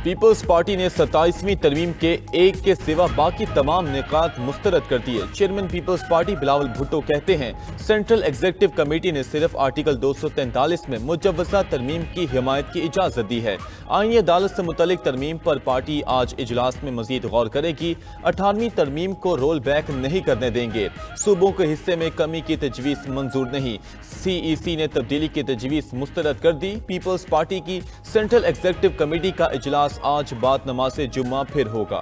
Peoples party ने 27वीं तरमीम के एक के सिवा बाकी तमाम निकात मुस्तरद कर दिए। चेयरमैन पीपल्स पार्टी बिलावल भुट्टो कहते हैं सेंट्रल एग्जीक्यूटिव कमेटी ने सिर्फ आर्टिकल 243 में मुजव्वजा तरमीम की हिमायत की इजाजत दी है। आईनी अदालत से मुतल्लिक तरमीम पर पार्टी आज इजलास में मजीद गौर करेगी। 18वीं तरमीम को रोल बैक नहीं करने देंगे। सूबों के हिस्से में कमी की तजवीज़ मंजूर नहीं। CEC ने तब्दीली की तजवीज़ मुस्तरद कर दी। पीपल्स पार्टी की सेंट्रल एग्जीक्यूटिव कमेटी का इजलास आज बाद नमाज़े जुम्मा फिर होगा।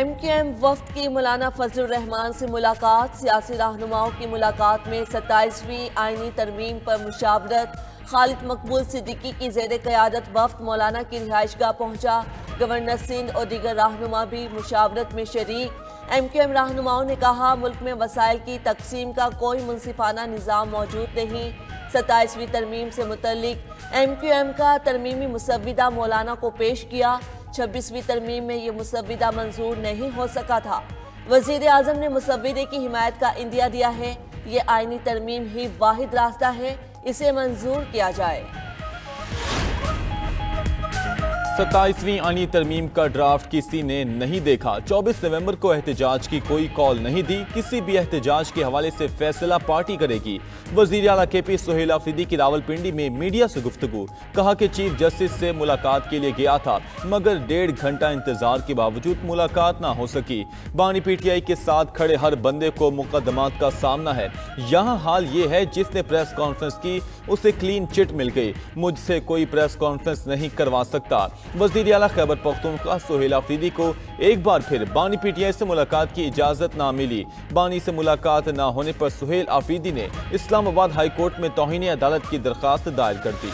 MQM वफ्द की मौलाना फजलुर रहमान से मुलाकात। सियासी रहनुमाओं की मुलाकात में 27वीं आईनी तरमीम पर मुशावरत। खालिद मकबूल सिद्दीकी की ज़ेर क़यादत वफ्द मौलाना की रिहाइशगाह पहुंचा। गवर्नर सिंध और दीगर रहनुमा भी मुशावरत में शरीक। MQM रहनुमाओं ने कहा मुल्क में वसाइल की तकसीम का कोई मुनसिफाना निज़ाम मौजूद नहीं। 27वीं तरमीम से मुतल्लिक MQM का तरमीमी मुसव्विदा मौलाना को पेश किया। 26वीं तरमीम में ये मुसव्विदा मंजूर नहीं हो सका था। वज़ीर आज़म ने मुसव्विदे की हिमायत का इंदिया दिया है। ये आईनी तरमीम ही वाहिद रास्ता है, इसे मंजूर किया जाए। 27वीं आईनी तरमीम का ड्राफ्ट किसी ने नहीं देखा। 24 नवंबर को एहतजाज की कोई कॉल नहीं दी। किसी भी एहतजाज के हवाले से फैसला पार्टी करेगी। वज़ीर आला KP सुहेल आफरीदी की रावलपिंडी में मीडिया से गुफ्तगू। कहा कि चीफ जस्टिस से मुलाकात के लिए गया था मगर 1.5 घंटा इंतजार के बावजूद मुलाकात ना हो सकी। बानी PTI के साथ खड़े हर बंदे को मुकदमात का सामना है। यहाँ हाल ये है जिसने प्रेस कॉन्फ्रेंस की उसे क्लीन चिट मिल गई। मुझसे कोई प्रेस कॉन्फ्रेंस नहीं करवा सकता। वज़ीर आला खैबर पख्तूनख्वा सुहेल आफरीदी को एक बार फिर बानी PTI से मुलाकात की इजाजत ना मिली। बानी से मुलाकात ना होने पर सुहेल आफरीदी ने इस्लामाबाद हाई कोर्ट में तौहीन अदालत की दरखास्त दायर कर दी।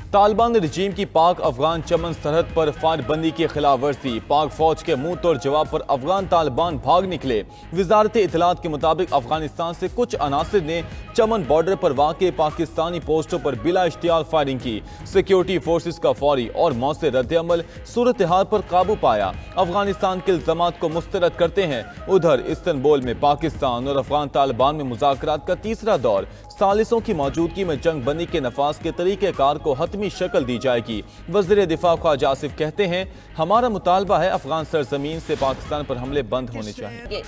तालिबान रजीम की पाक अफगान चमन सरहद पर फायरबंदी की खिलाफ वर्जी। पाक फौज के मुंह तोड़ जवाब पर अफगान तालिबान भाग निकले। वजारत इत्तलात के मुताबिक अफगानिस्तान से कुछ अनासिर ने चमन बॉर्डर पर वाक़े पाकिस्तानी पोस्टों पर बिला इश्तियाल फायरिंग की। सिक्योरिटी फोर्सेस का फौरी और मौसर रद्द-ए-अमल सूरत हाल पर काबू पाया। अफगानिस्तान के इल्ज़ामात को मुस्तरद करते हैं। उधर इस्तंबुल में पाकिस्तान और अफगान तालिबान में मुज़ाकरात का तीसरा दौर। सालिसों की मौजूदगी में जंग बंदी के नफाज के तरीक़ेकार को हतमी शक्ल दी जाएगी। वज़ीर दिफा ख्वाजा आसिफ कहते हैं हमारा मुतालबा है अफगान सरजमीन से पाकिस्तान पर हमले बंद होने चाहिए।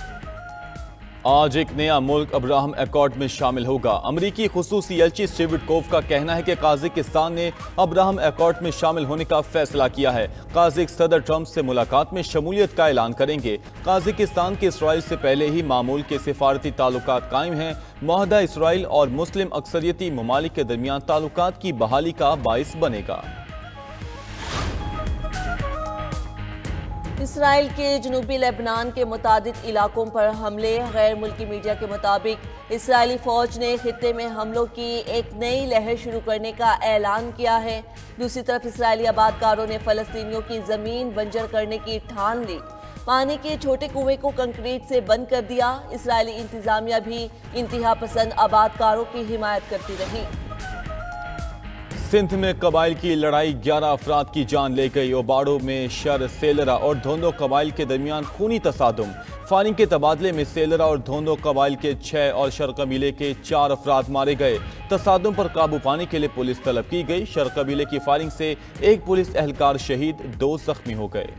आज एक नया मुल्क अब्राहम एकॉर्ड में शामिल होगा। अमरीकी खुसूसी एलची स्टीव विटकोफ का कहना है कि काज़ाकिस्तान ने अब्राहम एकॉर्ड में शामिल होने का फैसला किया है। काज़ाक सदर ट्रंप से मुलाकात में शमूलियत का ऐलान करेंगे। काज़ाकिस्तान के इसराइल से पहले ही मामूल के सिफारती ताल्लुकात कायम हैं। मुआहदा इसराइल और मुस्लिम अक्सरियती ममालिक के दरमियान ताल्लुकात की बहाली का बाइस बनेगा। इसराइल के जनूबी लेबनान के मुतादिद इलाकों पर हमले। गैर मुल्की मीडिया के मुताबिक इसराइली फौज ने खित्ते में हमलों की एक नई लहर शुरू करने का ऐलान किया है। दूसरी तरफ इसराइली आबादकारों ने फ़लस्तीनियों की ज़मीन बंजर करने की ठान ली। पानी के छोटे कुएं को कंक्रीट से बंद कर दिया। इसराइली इंतजामिया भी इंतहा पसंद आबादकारों की हिमायत करती रही। सिंध में कबाइल की लड़ाई 11 अफराद की जान ले गई। ओबाड़ो में शर, सेलरा और धोंदो कबाइल के दरमियान खूनी तसादुम। फायरिंग के तबादले में सेलरा और धोंदो कबाइल के 6 और शर कबीले के 4 अफराद मारे गए। तसादुम पर काबू पाने के लिए पुलिस तलब की गई। शर कबीले की फायरिंग से एक पुलिस एहलकार शहीद, 2 जख्मी हो गए।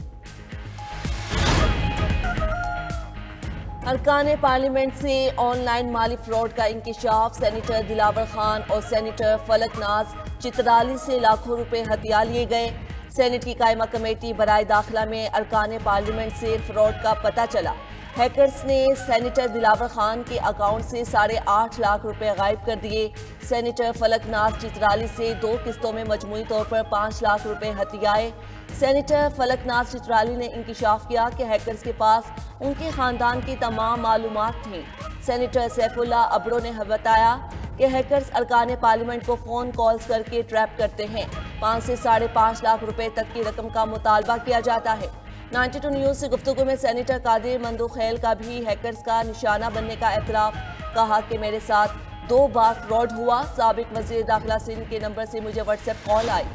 अरकान पार्लियामेंट से ऑनलाइन माली फ्रॉड का इंकिशाफ। सेनेटर दिलावर खान और सेनेटर फलक नाज चित्राली से लाखों रुपए हथिया लिए गए। सेनेट की कायमा कमेटी बराए दाखिला में अरकान पार्लियामेंट से फ्रॉड का पता चला। हैकर्स ने सेनेटर दिलावर खान के अकाउंट से 8.5 लाख रुपए गायब कर दिए। सेनेटर फलक नाज चित्राली से 2 किस्तों में मजमूई तौर पर 5 लाख रुपए हथियाए। सेनेटर फलक नाज चित्राली ने इंकिशाफ किया कि हैकर्स के पास उनके खानदान की तमाम मालूमात थी। सेनेटर सैफुल्लाह अबरो ने बताया कि हैकर्स अरकान पार्लियामेंट को फ़ोन कॉल्स करके ट्रैप करते हैं। 5 से 5.5 लाख रुपए तक की रकम का मुतालबा किया जाता है। 92 न्यूज़ से गुफ्तगू में सेनेटर कादिर मंदूखैल का भी हैकर्स का निशाना बनने का एतराफ़। कहा कि मेरे साथ 2 बार फ्रॉड हुआ। साबिक वज़ीर दाखिला सिंध के नंबर से मुझे व्हाट्सएप कॉल आई।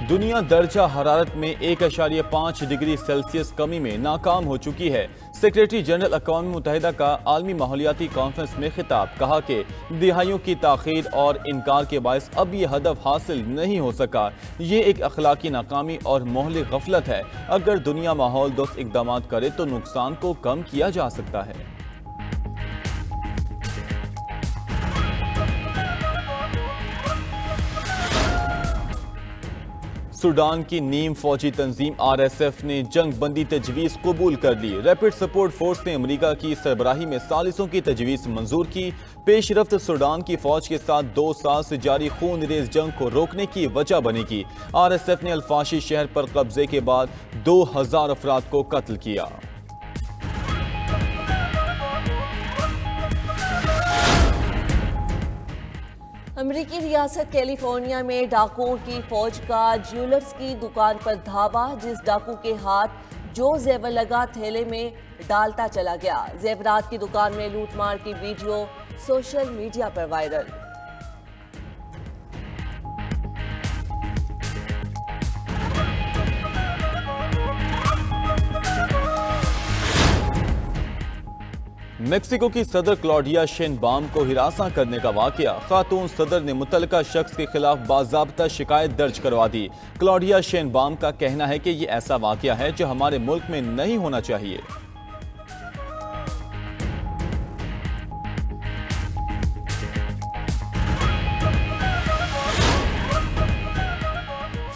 दुनिया दर्जा हरारत में 1.5 डिग्री सेल्सियस कमी में नाकाम हो चुकी है। सेक्रेटरी जनरल अक़वाम मुत्तहिदा का आलमी माहौलियाती कॉन्फ्रेंस में खिताब, कहा कि दिहाइयों की ताख़ीर और इनकार के बायस अब ये हदफ हासिल नहीं हो सका। ये एक अखलाकी नाकामी और मोहली गफलत है। अगर दुनिया माहौल दोस्त इक़दाम करे तो नुकसान को कम किया जा सकता है। सूडान की नीम फौजी तंजीम RSF ने जंग बंदी तजवीज़ कबूल कर ली। रैपिड सपोर्ट फोर्स ने अमरीका की सरबराही में सालिसों की तजवीज़ मंजूर की। पेशरफ्त सूडान की फौज के साथ 2 साल से जारी खून रेज जंग को रोकने की वजह बनेगी। RSF ने अल्फाशी शहर पर कब्जे के बाद 2000 अफराद को कत्ल किया। अमेरिकी रियासत कैलिफोर्निया में डाकुओं की फौज का ज्वेलर्स की दुकान पर धावा, जिस डाकू के हाथ जो जेवर लगा थैले में डालता चला गया। जेवरात की दुकान में लूटमार की वीडियो सोशल मीडिया पर वायरल। मेक्सिको की सदर क्लॉडिया शेनबाम को हिरासा करने का वाकया। खातून सदर ने मुतल्लिका शख्स के खिलाफ बाज़ाब्ता शिकायत दर्ज करवा दी। क्लॉडिया शेनबाम का कहना है कि यह ऐसा वाकया है जो हमारे मुल्क में नहीं होना चाहिए।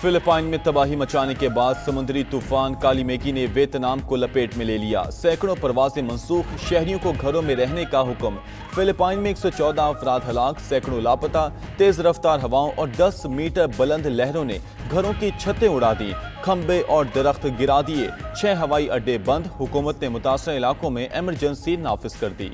फिलिपाइन में तबाही मचाने के बाद समुद्री तूफान कालीमेगी ने वियतनाम को लपेट में ले लिया। सैकड़ों परवाजें मंसूख, शहरियों को घरों में रहने का हुक्म। फिलिपाइन में 114 अफराद हलाक, सैकड़ों लापता। तेज रफ्तार हवाओं और 10 मीटर बुलंद लहरों ने घरों की छतें उड़ा दी, खंबे और दरख्त गिरा दिए। 6 हवाई अड्डे बंद। हुकूमत ने मुतासर इलाकों में इमरजेंसी नाफिज कर दी।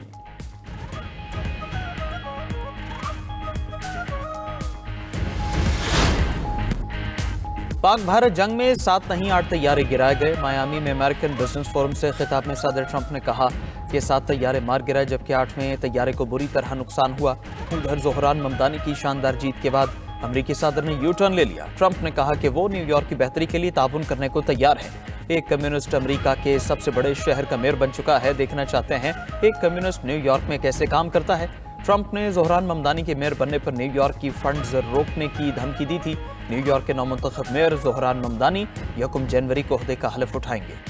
पाक भारत जंग में 7 नहीं 8 तैयारे गिराए गए। मायामी में अमेरिकन बिजनेस फोरम से खिताब में सदर ट्रंप ने कहा कि 7 तैयारे मार गिराए जबकि 8वें तैयारे को बुरी तरह नुकसान हुआ। उधर जोहरान ममदानी की शानदार जीत के बाद अमरीकी सदर ने यू टर्न ले लिया। ट्रंप ने कहा कि वो न्यूयॉर्क की बेहतरी के लिए ताउन करने को तैयार है। एक कम्युनिस्ट अमेरिका के सबसे बड़े शहर का मेयर बन चुका है। देखना चाहते हैं एक कम्युनिस्ट न्यूयॉर्क में कैसे काम करता है। ट्रंप ने जोहरान ममदानी के मेयर बनने पर न्यूयॉर्क की फंड्स रोकने की धमकी दी थी। न्यूयॉर्क के नौमुंतखब मेयर जोहरान ममदानी 1 जनवरी को ओहदे का हलफ उठाएंगे।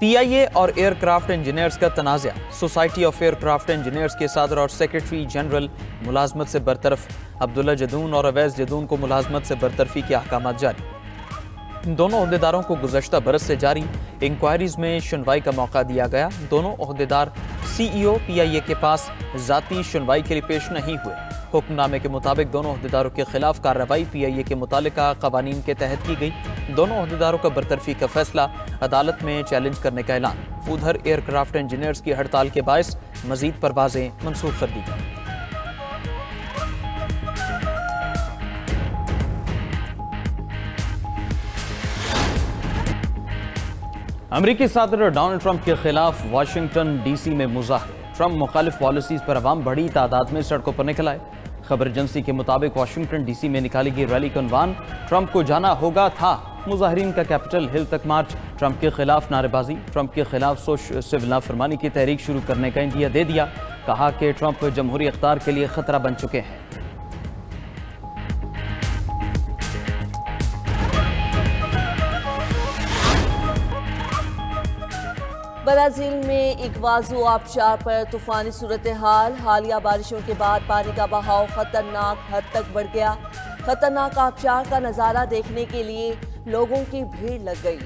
PIA और एयरक्राफ्ट इंजीनियर्स का तनाज़ा। सोसाइटी ऑफ एयरक्राफ्ट इंजीनियर्स के सदर और सेक्रेटरी जनरल मुलाजमत से बरतरफ। अब्दुल्ला जदून और अवैस जदून को मुलाजमत से बरतरफी के अहकाम जारी। दोनों ओहदेदारों को गुज़श्ता बरस से जारी इंक्वायरीज में सुनवाई का मौका दिया गया। दोनों ओहदेदार CEO PIA के पास ज़ाती सुनवाई के लिए पेश नहीं हुए। हुक्मनामे के मुताबिक दोनों ओहदेदारों के खिलाफ कार्रवाई PIA के मुतालिका कवानीन के तहत की गई। दोनों ओहदेदारों का बरतरफी का फैसला अदालत में चैलेंज करने का ऐलान। उधर एयरक्राफ्ट इंजीनियर्स की हड़ताल के बायस मजीद परवाजें मनसूख कर दी गई। अमरीकी सदर डोनाल्ड ट्रंप के खिलाफ वाशिंगटन DC में मुजाहरे। ट्रंप मुखालिफ पॉलिसीज पर अवाम बड़ी तादाद में सड़कों पर निकल आए। खबर एजेंसी के मुताबिक वाशिंगटन DC में निकाली गई रैली का उन्वान ट्रंप को जाना होगा था। मुजाहिरीन का कैपिटल हिल तक मार्च। ट्रंप के खिलाफ नारेबाजी। ट्रंप के खिलाफ सिविल नाफरमानी की तहरीक शुरू करने का इंदिया दे दिया। कहा कि ट्रंप जमहूरी इख्तियार के लिए खतरा बन चुके हैं। ब्राजील में इक्वाजो आबशार पर तूफानी सूरत हाल। हालिया बारिशों के बाद पानी का बहाव खतरनाक हद तक बढ़ गया। खतरनाक आबशार का नज़ारा देखने के लिए लोगों की भीड़ लग गई।